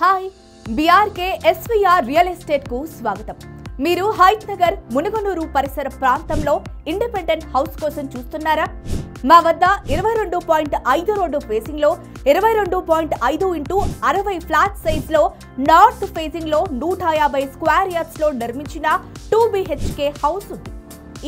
Hi BRK SVR real estate కు స్వాగతం. మీరు హైత్ నగర్ మునుగనూరు పరిసర ప్రాంతంలో ఇండిపెండెంట్ హౌస్ కోసం చూస్తున్నారా? మా వద్ద 22.5 రోడ్డు ఫేసింగ్ లో 22.5 ఇంటూ 60 ఫ్లాట్ సైజ్ లో నార్త్ ఫేసింగ్ లో 150 స్క్వేర్ యార్డ్స్ లో నిర్మించిన 2 BHK హౌస్ ఉంది.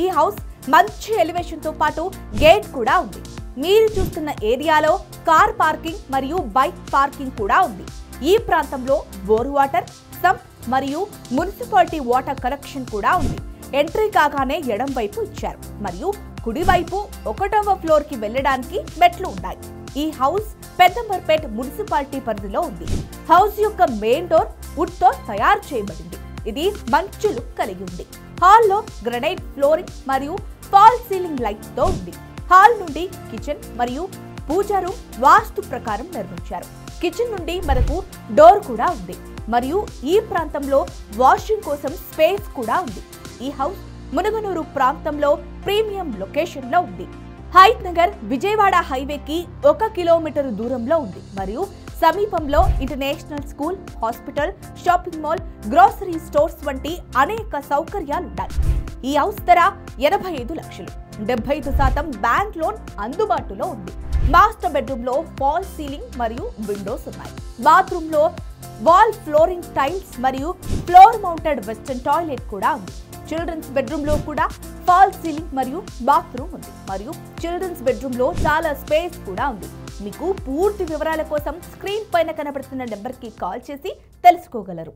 ఈ హౌస్ మంచి ఎలివేషన్ తో పాటు గేట్ కూడా ఉంది. మీరు చూస్తున్న ఏరియాలో కార్ పార్కింగ్ మరియు బైక్ పార్కింగ్ కూడా ఉంది. ఈ ప్రాంతంలో బోర్ వాటర్, సంప్ మరియు మున్సిపాలిటీ వాటర్ కనెక్షన్ కూడా ఉంది. ఎంట్రీ కాగానే ఎడం వైపు ఇచ్చారు మరియు కుడివైపు 1వ ఫ్లోర్ కి వెళ్ళడానికి మెట్లు ఉన్నాయి. ఈ హౌస్ పెద్దంబర్పేట్ మున్సిపాలిటీ పరిధిలో ఉంది. హౌస్ యొక్క మెయిన్ డోర్ వుడ్ తో తయారు చేయబడింది. ఇది మంచి లుక్ కలిగి ఉంది. హాల్లో గ్రనైట్ ఫ్లోరింగ్ మరియు ఫాల్ సీలింగ్ లైట్ తో ఉంది. హాల్ నుండి కిచెన్ మరియు పూజా రూమ్ వాస్తు ప్రకారం నిర్మించారు. కిచెన్ నుండి మనకు డోర్ కూడా ఉంది మరియు ఈ ప్రాంతంలో వాషింగ్ కోసం స్పేస్ కూడా ఉంది. ఈ హౌస్ మునుగనూరు ప్రాంతంలో ప్రీమియం లొకేషన్ లో ఉంది. హైత్ నగర్ విజయవాడ హైవేకి 1 కిలోమీటర్ దూరంలో ఉంది మరియు సమీపంలో international school, hospital, shopping mall, grocery stores వంటి అనేక సౌకర్యాలున్నాయి. ఈ హౌస్ ధర 85 లక్షలు. 75% బ్యాంక్ లోన్ అందుబాటులో ఉంది. మాస్టర్ బెడ్రూమ్ లో ఫాల్ సీలింగ్ మరియు విండోస్ ఉన్నాయి. బాత్రూమ్ లో వాల్ ఫ్లోరింగ్ టైల్స్ మరియు ఫ్లోర్ మౌంటెడ్ వెస్టర్న్ టాయిలెట్ కూడా ఉంది. చిల్డ్రన్స్ బెడ్రూమ్ లో కూడా ఫాల్ సీలింగ్ మరియు బాత్రూమ్ ఉంది మరియు చిల్డ్రన్స్ బెడ్రూమ్ లో చాలా స్పేస్ కూడా ఉంది. మీకు పూర్తి వివరాల కోసం స్క్రీన్ పైన కనబడుతున్న నెంబర్ కి కాల్ చేసి తెలుసుకోగలరు.